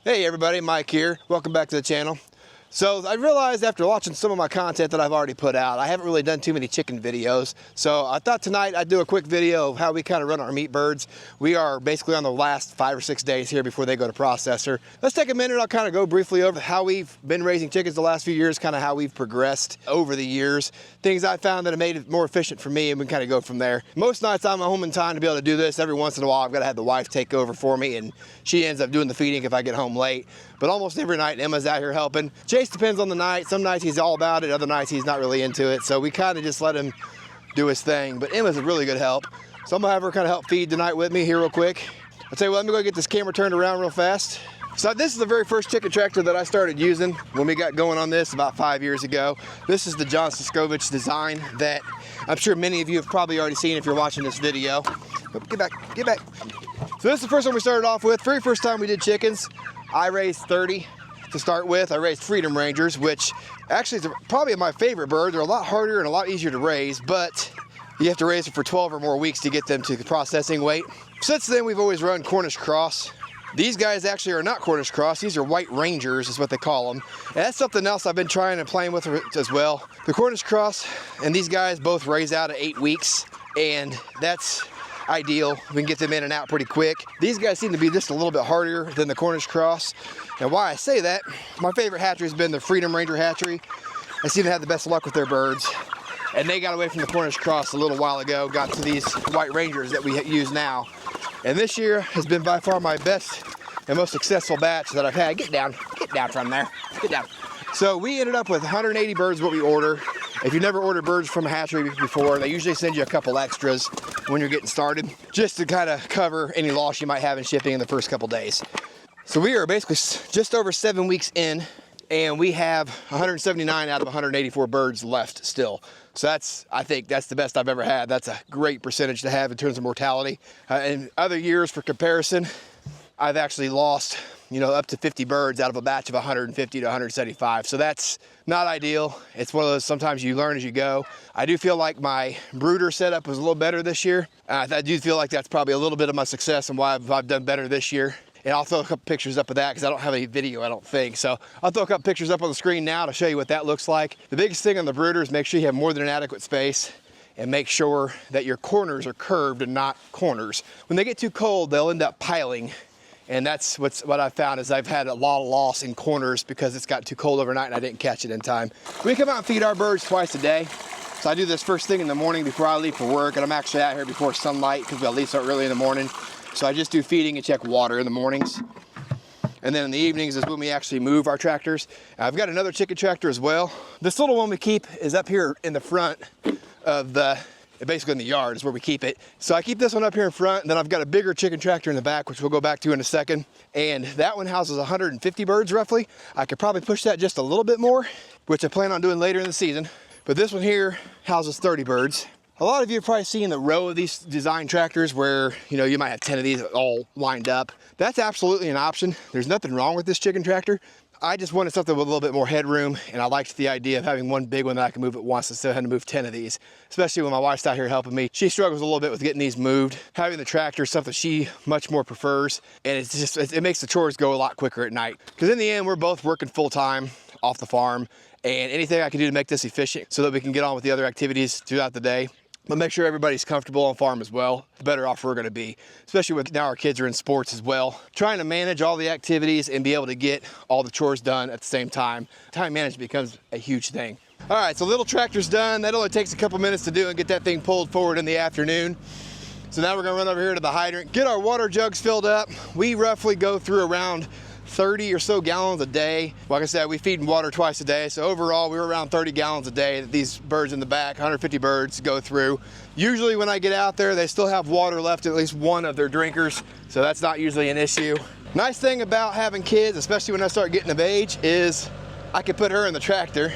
Hey everybody, Mike here. Welcome back to the channel. So I realized after watching some of my content that I've already put out, I haven't really done too many chicken videos. So I thought tonight I'd do a quick video of how we kind of run our meat birds. We are basically on the last 5 or 6 days here before they go to processor. Let's take a minute. I'll kind of go briefly over how we've been raising chickens the last few years, kind of how we've progressed over the years. Things I found that have made it more efficient for me, and we can kind of go from there. Most nights I'm home in time to be able to do this. Every once in a while I've got to have the wife take over for me, and she ends up doing the feeding if I get home late. But almost every night Emma's out here helping. Chase depends on the night. Some nights he's all about it, other nights he's not really into it. So we kind of just let him do his thing. But Emma's a really good help. So I'm gonna have her kind of help feed tonight with me here real quick. I'll tell you what, let me go get this camera turned around real fast. So this is the very first chicken tractor that I started using when we got going on this about 5 years ago. This is the John Siskovich design that I'm sure many of you have probably already seen if you're watching this video. But get back, get back. So this is the first one we started off with. Very first time we did chickens. I raised 30 to start with. I raised Freedom Rangers, which actually is probably my favorite bird. They're a lot harder and a lot easier to raise, but you have to raise them for 12 or more weeks to get them to the processing weight. Since then, we've always run Cornish Cross. These guys actually are not Cornish Cross. These are White Rangers is what they call them. And that's something else I've been trying and playing with as well. The Cornish Cross and these guys both raise out at 8 weeks, and that's ideal. We can get them in and out pretty quick. These guys seem to be just a little bit harder than the Cornish Cross. And why I say that, my favorite hatchery has been the Freedom Ranger hatchery. I seem to have the best luck with their birds. And they got away from the Cornish Cross a little while ago, got to these White Rangers that we use now. And this year has been by far my best and most successful batch that I've had. Get down from there, get down. So we ended up with 180 birds what we order. If you've never ordered birds from a hatchery before, they usually send you a couple extras when you're getting started, just to kind of cover any loss you might have in shipping in the first couple days. So we are basically just over 7 weeks in, and we have 179 out of 184 birds left still. So I think that's the best I've ever had. That's a great percentage to have in terms of mortality. In other years, for comparison, I've actually lost, up to 50 birds out of a batch of 150 to 175. So that's not ideal. It's one of those, sometimes you learn as you go. I do feel like my brooder setup was a little better this year. I do feel like that's probably a little bit of my success and why I've done better this year. And I'll throw a couple pictures up of that because I don't have any video, I don't think. So I'll throw a couple pictures up on the screen now to show you what that looks like. The biggest thing on the brooder is make sure you have more than an adequate space, and make sure that your corners are curved and not corners. When they get too cold, they'll end up piling. And that's what I've found is I've had a lot of loss in corners because it's got too cold overnight and I didn't catch it in time. We come out and feed our birds twice a day. So I do this first thing in the morning before I leave for work, and I'm actually out here before sunlight because we leave so early in the morning. So I just do feeding and check water in the mornings. And then in the evenings is when we actually move our tractors. I've got another chicken tractor as well. This little one we keep is up here in the front of basically in the yard is where we keep it. So I keep this one up here in front, and then I've got a bigger chicken tractor in the back, which we'll go back to in a second. And that one houses 150 birds roughly. I could probably push that just a little bit more, which I plan on doing later in the season. But this one here houses 30 birds. A lot of you have probably seen the row of these design tractors where, you might have 10 of these all lined up. That's absolutely an option. There's nothing wrong with this chicken tractor. I just wanted something with a little bit more headroom, and I liked the idea of having one big one that I can move at once instead of having to move 10 of these, especially when my wife's out here helping me. She struggles a little bit with getting these moved. Having the tractor is something she much more prefers, and it makes the chores go a lot quicker at night. Because in the end, we're both working full-time off the farm, and anything I can do to make this efficient so that we can get on with the other activities throughout the day, but make sure everybody's comfortable on farm as well, the better off we're gonna be, especially with now our kids are in sports as well. Trying to manage all the activities and be able to get all the chores done at the same time. Time management becomes a huge thing. All right, so little tractor's done. That only takes a couple minutes to do and get that thing pulled forward in the afternoon. So now we're gonna run over here to the hydrant, get our water jugs filled up. We roughly go through around 30 or so gallons a day. Like I said, we feed and water twice a day. So overall, we're around 30 gallons a day that these birds in the back, 150 birds, go through. Usually when I get out there, they still have water left, at least one of their drinkers. So that's not usually an issue. Nice thing about having kids, especially when I start getting of age, is I can put her in the tractor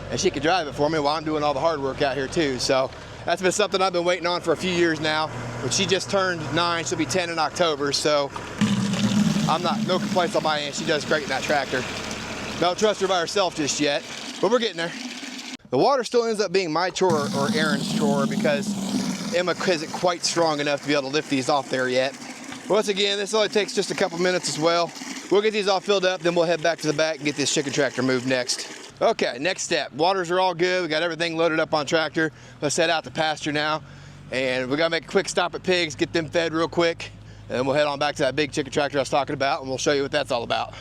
and she can drive it for me while I'm doing all the hard work out here too. So that's been something I've been waiting on for a few years now. But she just turned 9, she'll be 10 in October. So no complaints on my end. She does great in that tractor. Don't trust her by herself just yet, but we're getting there. The water still ends up being my chore or Aaron's chore because Emma isn't quite strong enough to be able to lift these off there yet. Once again, this only takes just a couple minutes as well. We'll get these all filled up, then we'll head back to the back and get this chicken tractor moved next. Okay, next step. Waters are all good. We got everything loaded up on tractor. Let's head out to pasture now. And we gotta make a quick stop at pigs, get them fed real quick. And then we'll head on back to that big chicken tractor I was talking about, and we'll show you what that's all about.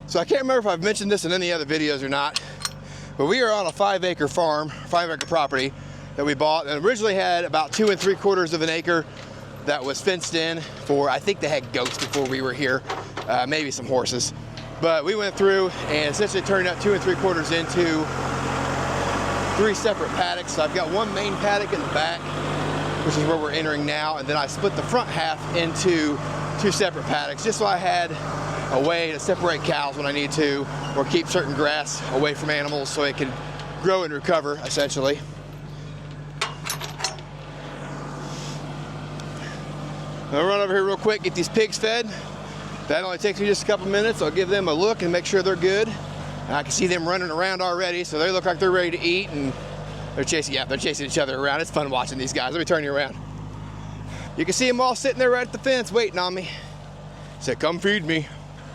So I can't remember if I've mentioned this in any other videos or not, but we are on a 5-acre farm, 5-acre property that we bought, and originally had about 2 3/4 of an acre that was fenced in for, I think they had goats before we were here, maybe some horses. But we went through and essentially turned out 2 3/4 into 3 separate paddocks. So I've got one main paddock in the back, which is where we're entering now, and then I split the front half into 2 separate paddocks, just so I had a way to separate cows when I need to, or keep certain grass away from animals so it can grow and recover, essentially. I'll run over here real quick, get these pigs fed. That only takes me just a couple minutes. I'll give them a look and make sure they're good. And I can see them running around already, so they look like they're ready to eat, and they're chasing each other around. It's fun watching these guys. Let me turn you around. You can see them all sitting there right at the fence waiting on me. Said, come feed me.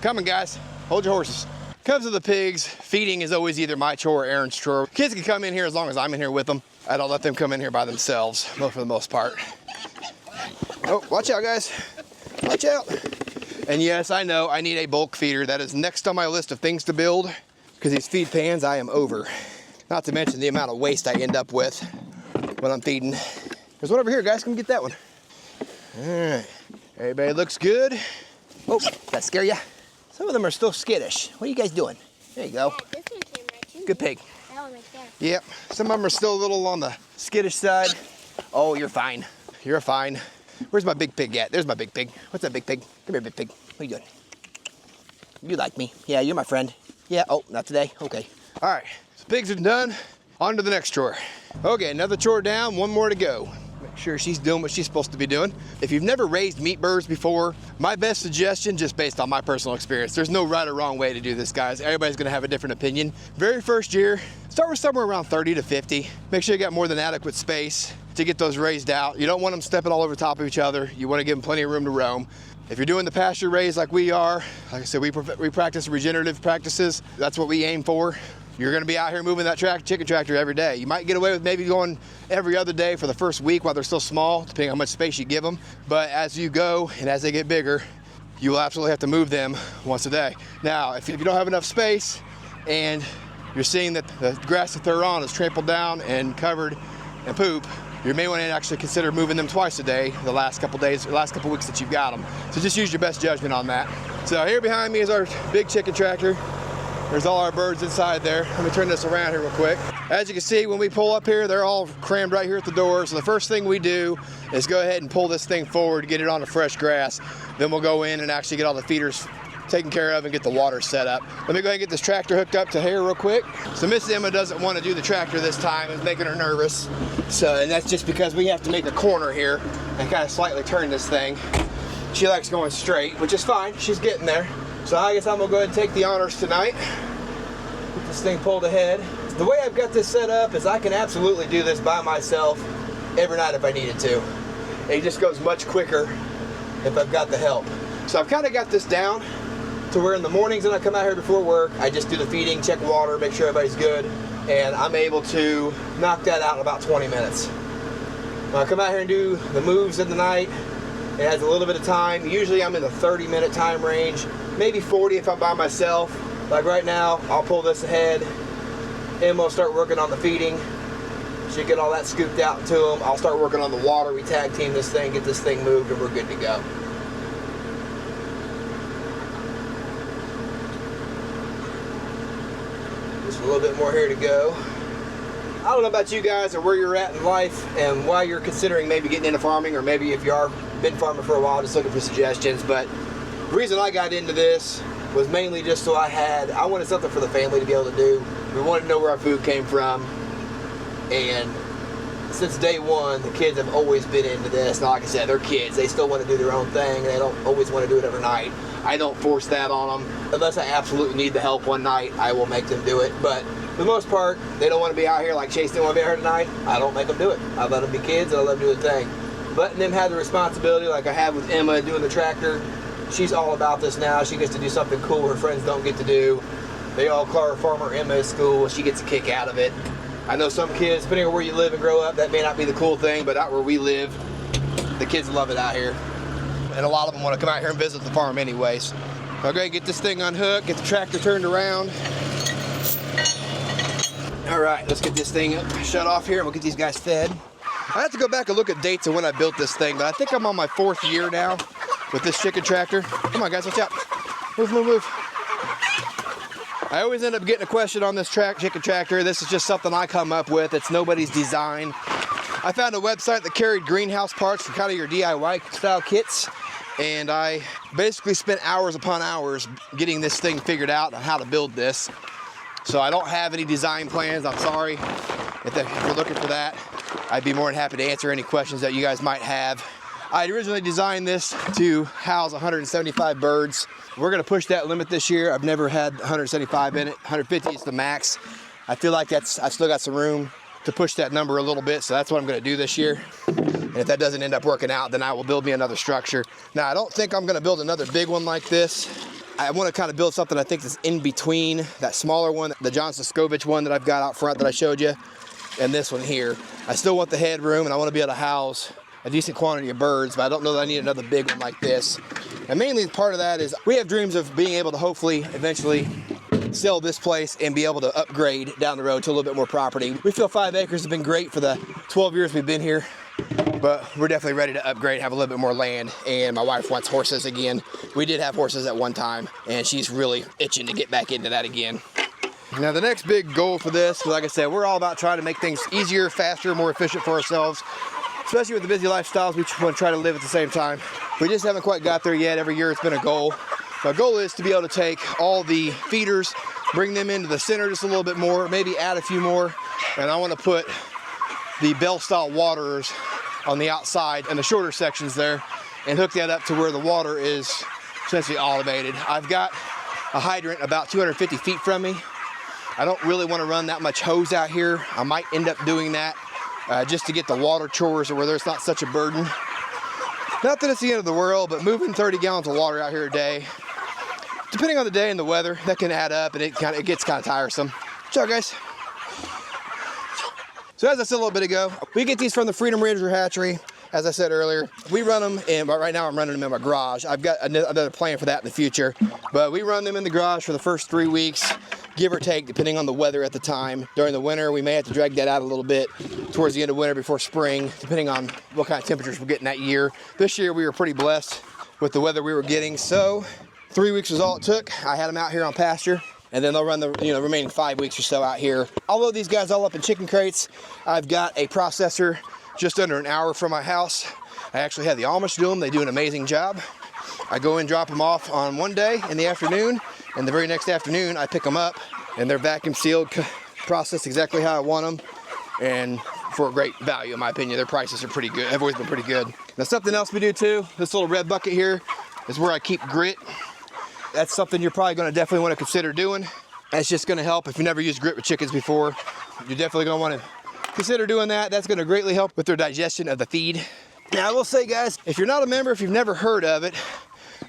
Coming, guys. Hold your horses. Comes to the pigs, feeding is always either my chore or Aaron's chore. Kids can come in here as long as I'm in here with them. I don't let them come in here by themselves, for the most part. Oh, watch out, guys. Watch out. And yes, I know I need a bulk feeder. That is next on my list of things to build, because these feed pans I am over. Not to mention the amount of waste I end up with when I'm feeding. There's one over here, guys. Come get that one. All right. Everybody looks good. Oh, did that scare ya? Some of them are still skittish. What are you guys doing? There you go. Yeah, this one came right to Good pig. That one right there. Yep. Some of them are still a little on the skittish side. Oh, you're fine. You're fine. Where's my big pig at? There's my big pig. What's that big pig? Come here, big pig. What are you doing? You like me. Yeah, you're my friend. Yeah, oh, not today. Okay. All right, so pigs are done. On to the next chore. Okay, another chore down, one more to go. Make sure she's doing what she's supposed to be doing. If you've never raised meat birds before, my best suggestion, just based on my personal experience, there's no right or wrong way to do this, guys. Everybody's gonna have a different opinion. Very first year, start with somewhere around 30 to 50. Make sure you got more than adequate space to get those raised out. You don't want them stepping all over top of each other. You wanna give them plenty of room to roam. If you're doing the pasture raised like we are, like I said, we practice regenerative practices. That's what we aim for. You're gonna be out here moving that chicken tractor every day. You might get away with maybe going every other day for the first week while they're still small, depending on how much space you give them. But as you go and as they get bigger, you will absolutely have to move them once a day. Now, if you don't have enough space and you're seeing that the grass that they're on is trampled down and covered in poop, you may want to actually consider moving them twice a day the last couple days, or last couple weeks that you've got them. So just use your best judgment on that. So here behind me is our big chicken tractor. There's all our birds inside there. Let me turn this around here real quick. As you can see, when we pull up here, they're all crammed right here at the door. So the first thing we do is go ahead and pull this thing forward, get it onto fresh grass. Then we'll go in and actually get all the feeders taken care of and get the water set up. Let me go ahead and get this tractor hooked up to here real quick. So Miss Emma doesn't want to do the tractor this time. It's making her nervous. And that's just because we have to make a corner here and kind of slightly turn this thing. She likes going straight, which is fine. She's getting there. So I guess I'm gonna go ahead and take the honors tonight. Get this thing pulled ahead. The way I've got this set up is I can absolutely do this by myself every night if I needed to. It just goes much quicker if I've got the help. So I've kind of got this down to where in the mornings when I come out here before work, I just do the feeding, check water, make sure everybody's good, and I'm able to knock that out in about 20 minutes. When I come out here and do the moves in the night, it has a little bit of time. Usually I'm in the 30-minute time range, maybe 40 if I'm by myself. Like right now, I'll pull this ahead, and we'll start working on the feeding. Should get all that scooped out to them. I'll start working on the water. We tag team this thing, get this thing moved, and we're good to go. Just a little bit more here to go. I don't know about you guys or where you're at in life and why you're considering maybe getting into farming, or maybe if you are been farming for a while, just looking for suggestions. But the reason I got into this was mainly just so I wanted something for the family to be able to do. We wanted to know where our food came from, and since day one, the kids have always been into this. Now, like I said, they're kids. They still want to do their own thing. They don't always want to do it every night. I don't force that on them. Unless I absolutely need the help one night, I will make them do it. But for the most part, they don't want to be out here like Chase didn't want to be out here tonight. I don't make them do it. I let them be kids and I let them do the thing. Letting them have the responsibility like I have with Emma doing the tractor. She's all about this now. She gets to do something cool her friends don't get to do. They all call her Farmer Emma at school. She gets a kick out of it. I know some kids, depending on where you live and grow up, that may not be the cool thing, but out where we live, the kids love it out here. And a lot of them want to come out here and visit the farm anyways. Okay, get this thing unhooked, get the tractor turned around. All right, let's get this thing shut off here and we'll get these guys fed. I have to go back and look at dates of when I built this thing, but I think I'm on my 4th year now with this chicken tractor. Come on guys, watch out. Move, move, move. I always end up getting a question on this chicken tractor. This is just something I come up with. It's nobody's design. I found a website that carried greenhouse parts for kind of your DIY style kits. And I basically spent hours upon hours getting this thing figured out on how to build this. So I don't have any design plans. I'm sorry if you're looking for that. I'd be more than happy to answer any questions that you guys might have. I originally designed this to house 175 birds. We're gonna push that limit this year. I've never had 175 in it. 150 is the max. I feel like I've still got some room to push that number a little bit, so that's what I'm gonna do this year. And if that doesn't end up working out, then I will build me another structure. Now, I don't think I'm gonna build another big one like this. I wanna kind of build something I think that's in between that smaller one, the John Soskovich one that I've got out front that I showed you, and this one here. I still want the headroom and I wanna be able to house a decent quantity of birds, but I don't know that I need another big one like this. And mainly part of that is we have dreams of being able to hopefully eventually sell this place and be able to upgrade down the road to a little bit more property. We feel 5 acres has been great for the 12 years we've been here, but we're definitely ready to upgrade, have a little bit more land, and my wife wants horses again. We did have horses at one time, and she's really itching to get back into that again. Now the next big goal for this, like I said, we're all about trying to make things easier, faster, more efficient for ourselves, especially with the busy lifestyles we want to try to live at the same time. We just haven't quite got there yet. Every year it's been a goal. My goal is to be able to take all the feeders, bring them into the center just a little bit more, maybe add a few more, and I want to put the bell style waterers on the outside and the shorter sections there and hook that up to where the water is essentially automated. I've got a hydrant about 250 feet from me. I don't really want to run that much hose out here. I might end up doing that just to get the water chores or where there's not such a burden. Not that it's the end of the world, but moving 30 gallons of water out here a day, depending on the day and the weather, that can add up and it gets kind of tiresome. Ciao guys. So as I said a little bit ago, we get these from the Freedom Ranger hatchery. As I said earlier, we run them, and right now I'm running them in my garage. I've got another plan for that in the future, but we run them in the garage for the first 3 weeks, give or take, depending on the weather at the time. During the winter, we may have to drag that out a little bit towards the end of winter before spring, depending on what kind of temperatures we're getting that year. This year, we were pretty blessed with the weather we were getting, so 3 weeks was all it took. I had them out here on pasture, and then they'll run the remaining 5 weeks or so out here. I'll load these guys all up in chicken crates. I've got a processor just under an hour from my house. I actually had the Amish do them. They do an amazing job. I go in, drop them off on one day in the afternoon, and the very next afternoon I pick them up, and they're vacuum sealed, processed exactly how I want them, and for a great value in my opinion. Their prices are pretty good. They've always been pretty good. Now something else we do too, this little red bucket here is where I keep grit. That's something you're probably going to definitely want to consider doing. That's just going to help. If you've never used grit with chickens before, you're definitely going to want to consider doing that. That's going to greatly help with their digestion of the feed. Now I will say guys, if you're not a member, if you've never heard of it,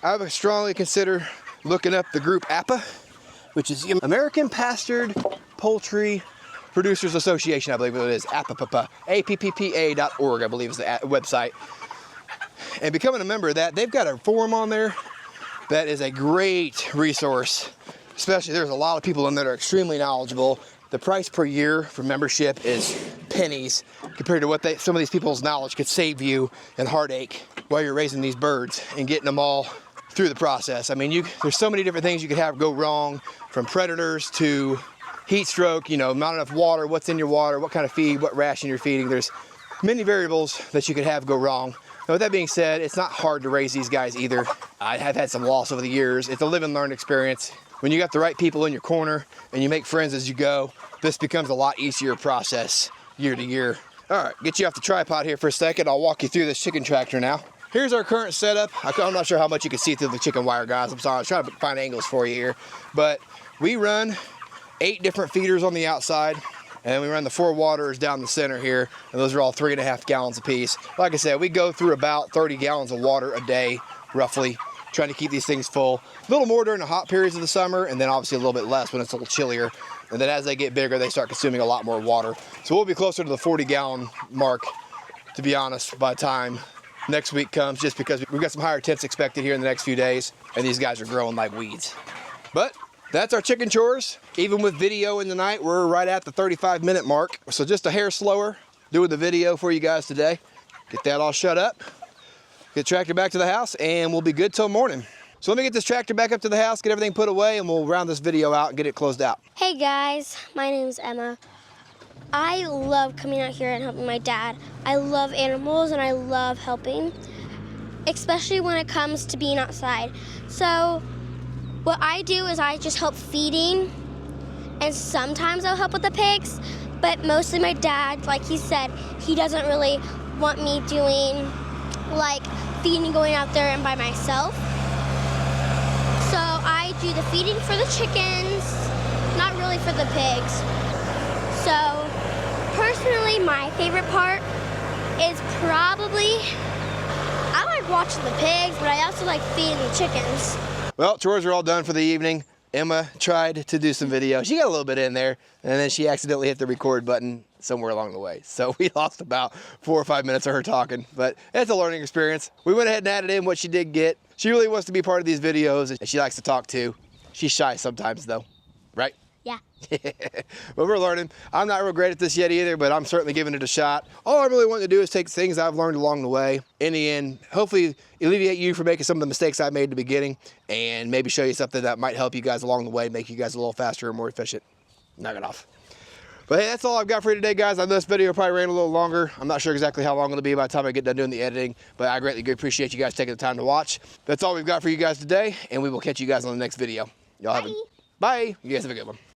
I would strongly consider looking up the group APA, which is the American Pastured Poultry Producers Association, I believe it is, APPA, APPPA.org, I believe is the website. And becoming a member of that, they've got a forum on there that is a great resource. Especially there's a lot of people in there that are extremely knowledgeable. The price per year for membership is pennies compared to what some of these people's knowledge could save you in heartache while you're raising these birds and getting them all through the process. I mean, there's so many different things you could have go wrong, from predators to heat stroke, not enough water, what's in your water, what kind of feed, what ration you're feeding. There's many variables that you could have go wrong. Now, with that being said, it's not hard to raise these guys either. I have had some loss over the years. It's a live and learn experience. When you got the right people in your corner and you make friends as you go, this becomes a lot easier process year to year. All right, get you off the tripod here for a second. I'll walk you through this chicken tractor now. Here's our current setup. I'm not sure how much you can see through the chicken wire, guys. I'm sorry, I'm trying to find angles for you here. But we run 8 different feeders on the outside, and we run the 4 waters down the center here, and those are all 3.5 gallons apiece. Like I said, we go through about 30 gallons of water a day, roughly, trying to keep these things full. A little more during the hot periods of the summer, and then obviously a little bit less when it's a little chillier. And then as they get bigger, they start consuming a lot more water. So we'll be closer to the 40-gallon mark, to be honest, by the time next week comes, just because we've got some higher temps expected here in the next few days, and these guys are growing like weeds. But that's our chicken chores. Even with video in the night, we're right at the 35-minute mark. So just a hair slower doing the video for you guys today. Get that all shut up. Get the tractor back to the house, and we'll be good till morning. So let me get this tractor back up to the house, get everything put away, and we'll round this video out and get it closed out. Hey guys, my name's Emma. I love coming out here and helping my dad. I love animals and I love helping, especially when it comes to being outside. So what I do is I just help feeding, and sometimes I'll help with the pigs, but mostly my dad, like he said, he doesn't really want me doing like feeding, going out there and by myself. So I do the feeding for the chickens, not really for the pigs. So personally, my favorite part is probably, I like watching the pigs, but I also like feeding the chickens. Well, chores are all done for the evening. Emma tried to do some video. She got a little bit in there, and then she accidentally hit the record button somewhere along the way. So we lost about 4 or 5 minutes of her talking, but it's a learning experience. We went ahead and added in what she did get. She really wants to be part of these videos, and she likes to talk too. She's shy sometimes though, right? Yeah. But we're learning. I'm not real great at this yet either, but I'm certainly giving it a shot. All I really want to do is take things I've learned along the way. In the end, hopefully alleviate you from making some of the mistakes I made at the beginning, and maybe show you something that might help you guys along the way, make you guys a little faster and more efficient. Knock it off. But hey, that's all I've got for you today, guys. I know this video probably ran a little longer. I'm not sure exactly how long it'll be by the time I get done doing the editing, but I greatly appreciate you guys taking the time to watch. That's all we've got for you guys today, and we will catch you guys on the next video. Y'all have a bye. You guys have a good one.